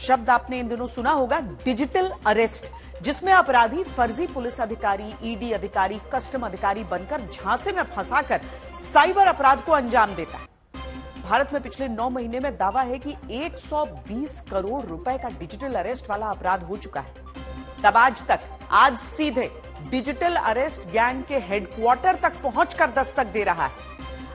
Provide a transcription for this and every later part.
शब्द आपने इन दिनों सुना होगा, डिजिटल अरेस्ट, जिसमें अपराधी फर्जी पुलिस अधिकारी, ईडी अधिकारी, कस्टम अधिकारी बनकर झांसे में फंसाकर साइबर अपराध को अंजाम देता है। भारत में पिछले 9 महीने में दावा है कि 120 करोड़ रुपए का डिजिटल अरेस्ट वाला अपराध हो चुका है। तब आज सीधे डिजिटल अरेस्ट गैंग के हेडक्वार्टर तक पहुंचकर दस्तक दे रहा है।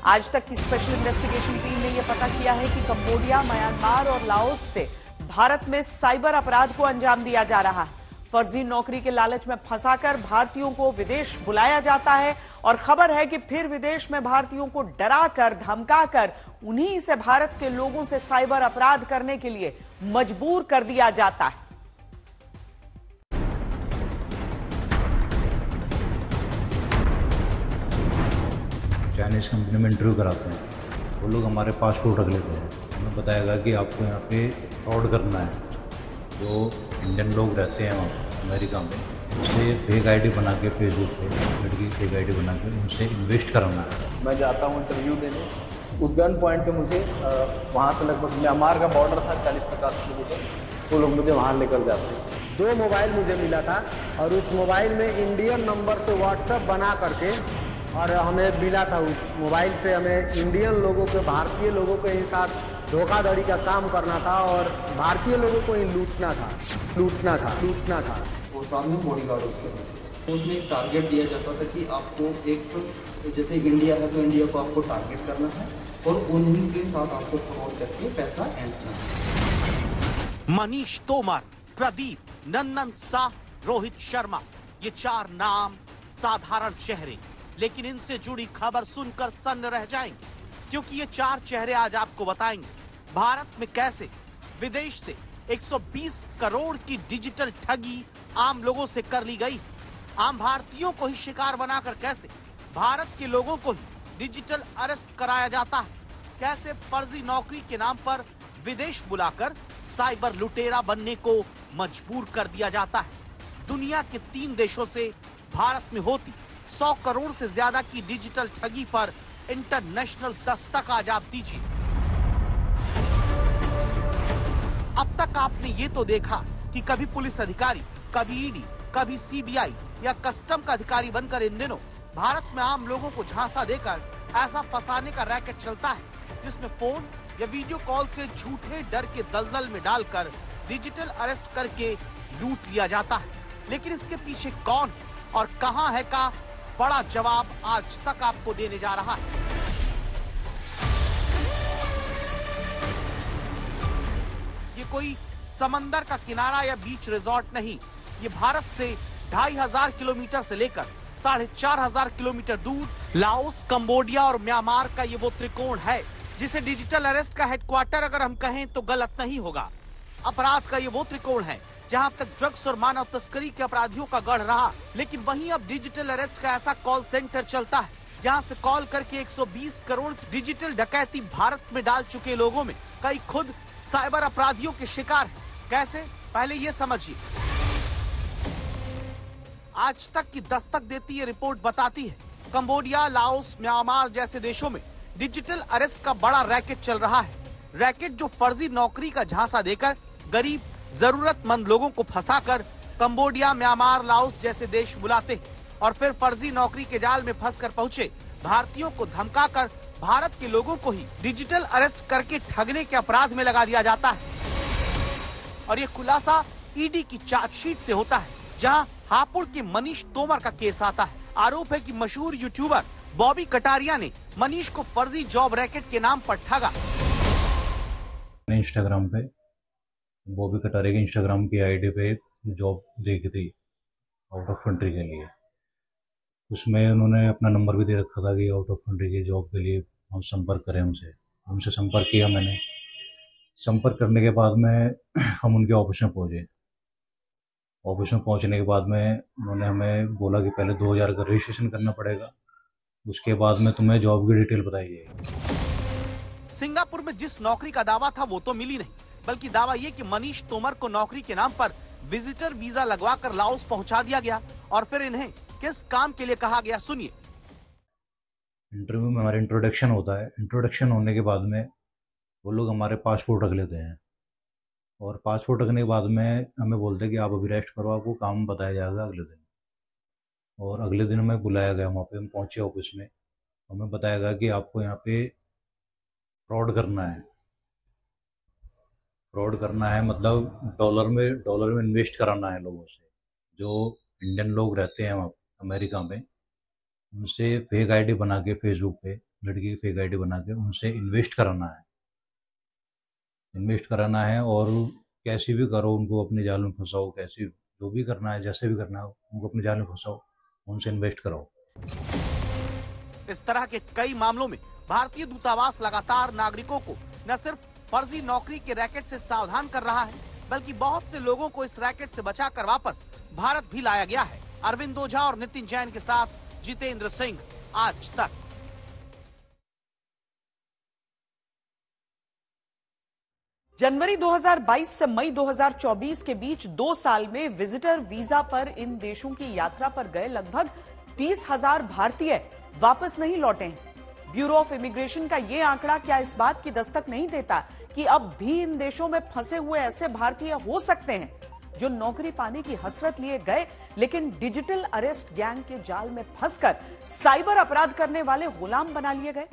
आज तक की स्पेशल इन्वेस्टिगेशन टीम ने यह पता किया है कि कंबोडिया, म्यांमार और लाओस से भारत में साइबर अपराध को अंजाम दिया जा रहा है। फर्जी नौकरी के लालच में फंसाकर भारतीयों को विदेश बुलाया जाता है और खबर है कि फिर विदेश में भारतीयों को डराकर, धमकाकर उन्हीं से भारत के लोगों से साइबर अपराध करने के लिए मजबूर कर दिया जाता है। चाइनीज कंपनी में इंटरव्यू कराते हैं, वो लोग हमारे पासपोर्ट रख लेते हैं। हमें बताया गया कि आपको यहाँ पे फ्रॉड करना है। जो इंडियन लोग रहते हैं वहाँ अमेरिका में, उससे फेक आईडी बना के फेसबुक पे लड़की फेक आईडी बना के उनसे इन्वेस्ट कराना है। मैं जाता हूँ इंटरव्यू देने, उस गन पॉइंट पे मुझे वहाँ से लगभग म्यांमार का बॉर्डर था 40-50 किलोमीटर, वो लोग मुझे वहाँ लेकर जाते हैं। 2 मोबाइल मुझे मिला था और उस मोबाइल में इंडियन नंबर से व्हाट्सएप बना करके और हमें मिला था। उस मोबाइल से हमें इंडियन लोगों के, भारतीय लोगों के ही साथ धोखाधड़ी का काम करना था और भारतीय लोगों को ही लूटना था। वो सामने बॉडीगार्ड उसमें एक टारगेट दिया जाता था कि आपको एक, जैसे इंडिया है तो इंडिया को आपको टारगेट करना है और उन्हीं के साथ आपको फ्रॉड करके पैसा एंड करना है। मनीष तोमर, प्रदीप, नंदन शाह, रोहित शर्मा, ये 4 नाम साधारण चेहरे, लेकिन इनसे जुड़ी खबर सुनकर सन्न रह जाएंगे, क्योंकि ये 4 चेहरे आज आपको बताएंगे भारत में कैसे विदेश से 120 करोड़ की डिजिटल ठगी आम लोगों से कर ली गई। आम भारतीयों को ही शिकार बनाकर कैसे भारत के लोगों को ही डिजिटल अरेस्ट कराया जाता है। कैसे फर्जी नौकरी के नाम पर विदेश बुलाकर साइबर लुटेरा बनने को मजबूर कर दिया जाता है। दुनिया के 3 देशों से भारत में होती 100 करोड़ से ज्यादा की डिजिटल ठगी पर इंटरनेशनल दस्तक आज आप दीजिए। अब तक आपने ये तो देखा कि कभी पुलिस अधिकारी, कभी ईडी, कभी सीबीआई या कस्टम का अधिकारी बनकर इन दिनों भारत में आम लोगों को झांसा देकर ऐसा फंसाने का रैकेट चलता है, जिसमें फोन या वीडियो कॉल से झूठे डर के दलदल में डालकर डिजिटल अरेस्ट करके लूट लिया जाता है। लेकिन इसके पीछे कौन और कहां है का बड़ा जवाब आज तक आपको देने जा रहा है। ये कोई समंदर का किनारा या बीच रिजॉर्ट नहीं, ये भारत से 2500 किलोमीटर से लेकर 4500 किलोमीटर दूर लाओस, कंबोडिया और म्यांमार का ये वो त्रिकोण है जिसे डिजिटल अरेस्ट का हेडक्वार्टर अगर हम कहें तो गलत नहीं होगा। अपराध का ये वो त्रिकोण है जहां तक ड्रग्स और मानव तस्करी के अपराधियों का गढ़ रहा, लेकिन वहीं अब डिजिटल अरेस्ट का ऐसा कॉल सेंटर चलता है जहां से कॉल करके 120 करोड़ डिजिटल डकैती भारत में डाल चुके लोगों में कई खुद साइबर अपराधियों के शिकार हैं। कैसे, पहले ये समझिए। आज तक की दस्तक देती ये रिपोर्ट बताती है कंबोडिया, लाओस, म्यांमार जैसे देशों में डिजिटल अरेस्ट का बड़ा रैकेट चल रहा है। रैकेट जो फर्जी नौकरी का झांसा देकर गरीब जरूरतमंद लोगों को फंसाकर कंबोडिया, म्यांमार, लाओस जैसे देश बुलाते हैं और फिर फर्जी नौकरी के जाल में फंसकर पहुंचे भारतीयों को धमकाकर भारत के लोगों को ही डिजिटल अरेस्ट करके ठगने के अपराध में लगा दिया जाता है। और ये खुलासा ईडी की चार्जशीट से होता है, जहां हापुड़ के मनीष तोमर का केस आता है। आरोप है कि मशहूर यूट्यूबर बॉबी कटारिया ने मनीष को फर्जी जॉब रैकेट के नाम पर ठगा। इंस्टाग्राम पे बॉबी कटारिया की इंस्टाग्राम की आईडी पे जॉब देखी थी आउट ऑफ कंट्री के लिए। उसमें उन्होंने अपना नंबर भी दे रखा था कि आउट ऑफ कंट्री की जॉब के लिए हम संपर्क करें उनसे संपर्क किया मैंने। संपर्क करने के बाद में हम उनके ऑफिस में पहुंचे। ऑफिस में पहुंचने के बाद में उन्होंने हमें बोला कि पहले 2000 का रजिस्ट्रेशन करना पड़ेगा, उसके बाद में तुम्हें जॉब की डिटेल बताई जाएगी। सिंगापुर में जिस नौकरी का दावा था वो तो मिली नहीं, बल्कि दावा ये कि मनीष तोमर को नौकरी के नाम पर विजिटर वीजा लगवाकर लाओस पहुंचा दिया गया और फिर इन्हें किस काम के लिए कहा गया, सुनिए। इंटरव्यू में हमारा इंट्रोडक्शन होता है। इंट्रोडक्शन होने के बाद में वो लोग हमारे पासपोर्ट रख लेते हैं। और पासपोर्ट रखने के बाद में हमें बोलते कि आप अभी रेस्ट करो, आपको काम बताया जाएगा अगले दिन। और अगले दिन हमें बुलाया गया, वहाँ पे हम पहुँचे ऑफिस में, हमें बताया गया कि आपको यहाँ पे फ्रॉड करना है। फ्रॉड करना है मतलब डॉलर में इन्वेस्ट कराना है लोगों से। जो इंडियन लोग रहते हैं वहाँ अमेरिका में, उनसे फेक आईडी बना के फेसबुक पे लड़की की फेक आईडी बना के उनसे इन्वेस्ट कराना है और कैसे भी करो उनको अपने जाल में फंसाओ, कैसे जो भी करना है, जैसे भी करना है उनको अपने जाल में फंसाओ, उनसे इन्वेस्ट कराओ। इस तरह के कई मामलों में भारतीय दूतावास लगातार नागरिकों को न सिर्फ फर्जी नौकरी के रैकेट से सावधान कर रहा है, बल्कि बहुत से लोगों को इस रैकेट से बचाकर वापस भारत भी लाया गया है। अरविंद ओझा और नितिन जैन के साथ जितेंद्र सिंह, आज तक। जनवरी 2022 से मई 2024 के बीच 2 साल में विजिटर वीजा पर इन देशों की यात्रा पर गए लगभग 30,000 भारतीय वापस नहीं लौटे हैं। ब्यूरो ऑफ इमिग्रेशन का यह आंकड़ा क्या इस बात की दस्तक नहीं देता कि अब भी इन देशों में फंसे हुए ऐसे भारतीय हो सकते हैं जो नौकरी पाने की हसरत लिए गए, लेकिन डिजिटल अरेस्ट गैंग के जाल में फंसकर साइबर अपराध करने वाले गुलाम बना लिए गए।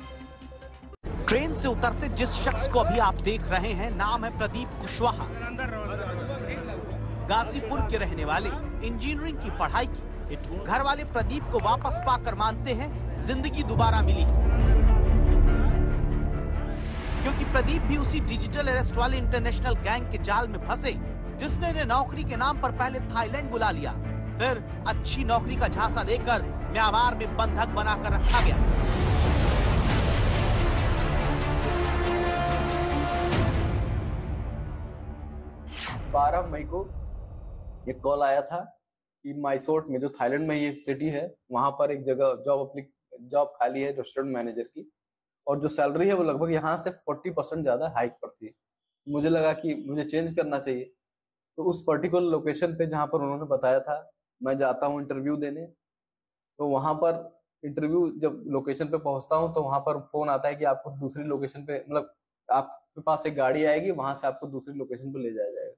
ट्रेन से उतरते जिस शख्स को अभी आप देख रहे हैं, नाम है प्रदीप कुशवाहा। गाजीपुर के रहने वाले, इंजीनियरिंग की पढ़ाई की। घर वाले प्रदीप को वापस पाकर मानते हैं जिंदगी दोबारा मिली, क्योंकि प्रदीप भी उसी डिजिटल अरेस्ट वाले इंटरनेशनल गैंग के जाल में फंसे, जिसने इन्हें नौकरी के नाम पर पहले थाईलैंड बुला लिया, फिर अच्छी नौकरी का झांसा देकर म्यांमार में बंधक बनाकर रखा गया। 12 मई को एक कॉल आया था कि माइसोट में, जो थाईलैंड में ही एक सिटी है, वहां पर एक जगह जॉब खाली है रेस्टोरेंट मैनेजर की, और जो सैलरी है वो लगभग यहाँ से 40% ज्यादा हाइक पड़ती है। मुझे लगा कि मुझे चेंज करना चाहिए, तो उस पर्टिकुलर लोकेशन पे जहाँ पर उन्होंने बताया था मैं जाता हूँ इंटरव्यू देने। तो वहां पर इंटरव्यू जब लोकेशन पे पहुंचता हूँ तो वहां पर फोन आता है कि आपको दूसरी लोकेशन पे, मतलब आपके पास एक गाड़ी आएगी, वहां से आपको दूसरी लोकेशन पे ले जाया जाएगा।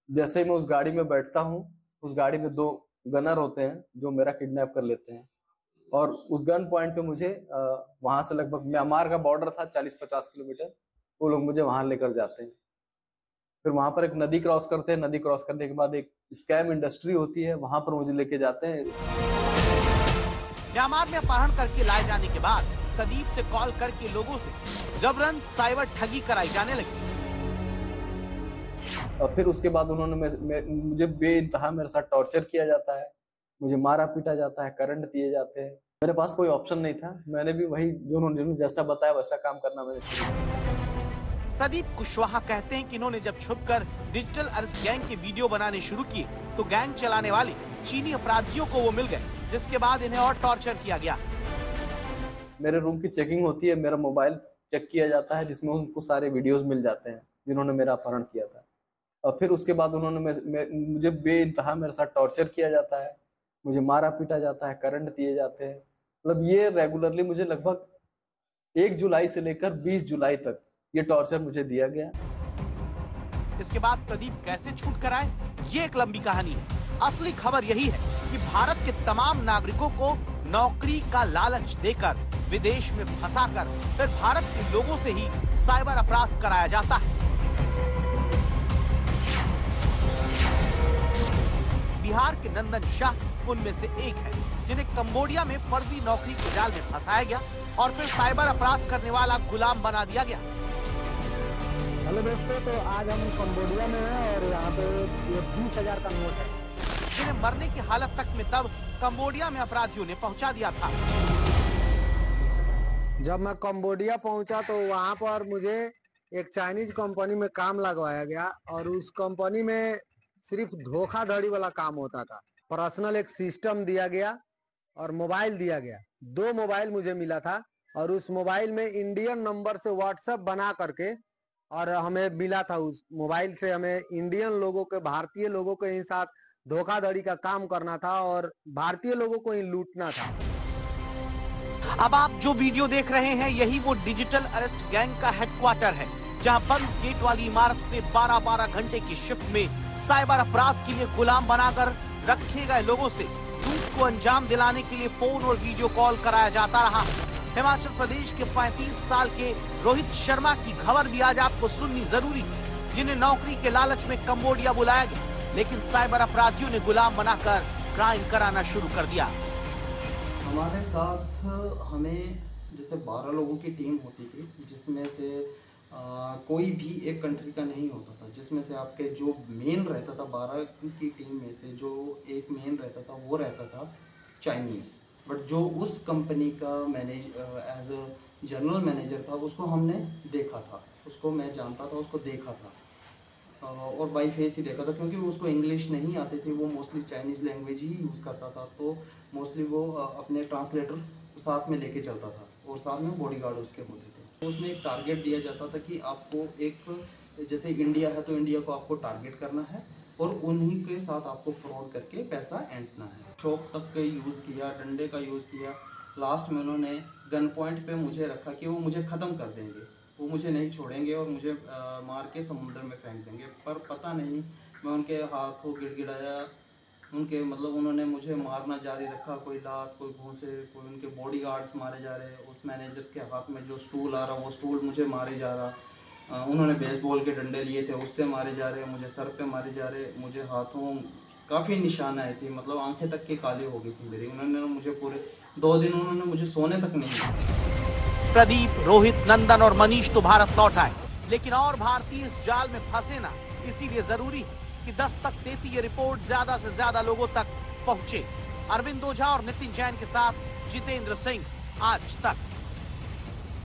जैसे ही मैं उस गाड़ी में बैठता हूँ, उस गाड़ी में 2 गनर होते हैं जो मेरा किडनैप कर लेते हैं, और उस गन पॉइंट पे मुझे वहां से लगभग म्यांमार का बॉर्डर था 40-50 किलोमीटर, वो लोग मुझे वहां लेकर जाते हैं। फिर वहां पर एक नदी क्रॉस करते हैं, नदी क्रॉस करने के बाद एक स्कैम इंडस्ट्री होती है, वहां पर मुझे लेके जाते हैं। म्यांमार में अपहरण करके लाए जाने के बाद प्रदीप से कॉल करके लोगों से जबरन साइबर ठगी कराई जाने लगी। और फिर उसके बाद उन्होंने मुझे बेइंतहा मेरे साथ टॉर्चर किया जाता है, मुझे मारा पीटा जाता है, करंट दिए जाते हैं। मेरे पास कोई ऑप्शन नहीं था, मैंने भी वही जो उन्होंने जैसा बताया वैसा काम करना मैंने शुरू किया। प्रदीप कुशवाहा कहते हैं कि इन्होंने जब छुपकर डिजिटल अरेस्ट गैंग के वीडियो बनाने शुरू किए तो गैंग चलाने वाले चीनी अपराधियों को वो मिल गए, जिसके बाद इन्हें और टॉर्चर किया गया। मेरे रूम की चेकिंग होती है, मेरा मोबाइल चेक किया जाता है, जिसमें उनको सारे वीडियोस मिल जाते हैं जिन्होंने मेरा अपहरण किया था। और फिर उसके बाद उन्होंने मुझे बेइंतहा मेरे साथ टॉर्चर किया जाता है, मुझे मारा पीटा जाता है, करंट दिए जाते हैं। मतलब ये रेगुलरली मुझे लगभग 1 जुलाई से लेकर 20 जुलाई तक ये टॉर्चर मुझे दिया गया। इसके बाद प्रदीप कैसे छूट कर आए, ये एक लंबी कहानी है। असली खबर यही है कि भारत के तमाम नागरिकों को नौकरी का लालच देकर विदेश में फंसाकर फिर भारत के लोगों से ही साइबर अपराध कराया जाता है। बिहार के नंदन शाह उनमें से एक है, जिन्हें कंबोडिया में फर्जी नौकरी के जाल में फंसाया गया और फिर साइबर अपराध करने वाला गुलाम बना दिया गया। हेलो दोस्तों, तो आज हम कंबोडिया में हैं और यहाँ पे ये 20,000 का नोट है, जिन्हें मरने की हालत तक में तब कंबोडिया में अपराधियों ने पहुंचा दिया था। जब मैं कंबोडिया पहुंचा तो वहाँ पर मुझे एक चाइनीज कंपनी में काम लगवाया गया, और उस कंपनी में सिर्फ धोखाधड़ी वाला काम होता था। पर्सनल एक सिस्टम दिया गया और मोबाइल दिया गया, 2 मोबाइल मुझे मिला था, और उस मोबाइल में इंडियन नंबर से व्हाट्सएप बना करके और हमें मिला था। उस मोबाइल से हमें इंडियन लोगों के, भारतीय लोगों के साथ धोखाधड़ी का काम करना था और भारतीय लोगों को ही लूटना था। अब आप जो वीडियो देख रहे हैं, यही वो डिजिटल अरेस्ट गैंग का हेडक्वार्टर है, जहां बंद गेट वाली इमारत में 12-12 घंटे की शिफ्ट में साइबर अपराध के लिए गुलाम बनाकर रखे गए लोगों से लूट को अंजाम दिलाने के लिए फोन और वीडियो कॉल कराया जाता रहा। हिमाचल प्रदेश के 35 साल के रोहित शर्मा की खबर भी आज आपको सुननी जरूरी, जिन्हें नौकरी के लालच में कंबोडिया बुलाया गया, लेकिन साइबर अपराधियों ने गुलाम बनाकर क्राइम कराना शुरू कर दिया। हमारे साथ हमें जैसे 12 लोगों की टीम होती थी, जिसमें से कोई भी एक कंट्री का नहीं होता था, जिसमें से आपके जो मेन रहता था 12 की टीम में से जो एक मेन रहता था वो रहता था चाइनीज़। बट जो उस कंपनी का एज अ जनरल मैनेजर था उसको हमने देखा था, उसको मैं जानता था, उसको देखा था और बाई फेस ही देखा था, क्योंकि उसको इंग्लिश नहीं आती थी, वो मोस्टली चाइनीज़ लैंग्वेज ही यूज़ करता था। तो मोस्टली वो अपने ट्रांसलेटर साथ में लेके चलता था और साथ में बॉडीगार्ड उसके होते थे। तो उसमें एक टारगेट दिया जाता था कि आपको एक जैसे इंडिया है तो इंडिया को आपको टारगेट करना है और उन्हीं के साथ आपको फ्रॉड करके पैसा ऐंठना है। शॉक तक का यूज़ किया, डंडे का यूज़ किया, लास्ट में उन्होंने गन पॉइंट पे मुझे रखा कि वो मुझे ख़त्म कर देंगे, वो मुझे नहीं छोड़ेंगे और मुझे मार के समुद्र में फेंक देंगे। पर पता नहीं, मैं उनके हाथों गिड़गिड़ाया, उनके मतलब उन्होंने मुझे मारना जारी रखा, कोई लात, कोई घूंसे, कोई उनके बॉडीगार्ड्स मारे जा रहे, उस मैनेजर्स के हाथ में जो स्टूल आ रहा वो स्टूल मुझे मारे जा रहा, उन्होंने बेसबॉल के डंडे लिए थे उससे मारे जा रहे, मुझे सर पे मारे जा रहे, मुझे हाथों काफ़ी निशान आए थे, मतलब आंखें तक की काली हो गई थी मेरी। उन्होंने मुझे पूरे 2 दिन उन्होंने मुझे सोने तक नहीं दिया। प्रदीप, रोहित, नंदन और मनीष तो भारत लौट आए, लेकिन और भारतीय इस जाल में फंसे ना, इसीलिए जरूरी है कि दस्तक देती ये रिपोर्ट ज्यादा से ज्यादा लोगों तक पहुंचे। अरविंद ओझा और नितिन जैन के साथ जितेंद्र सिंह, आज तक।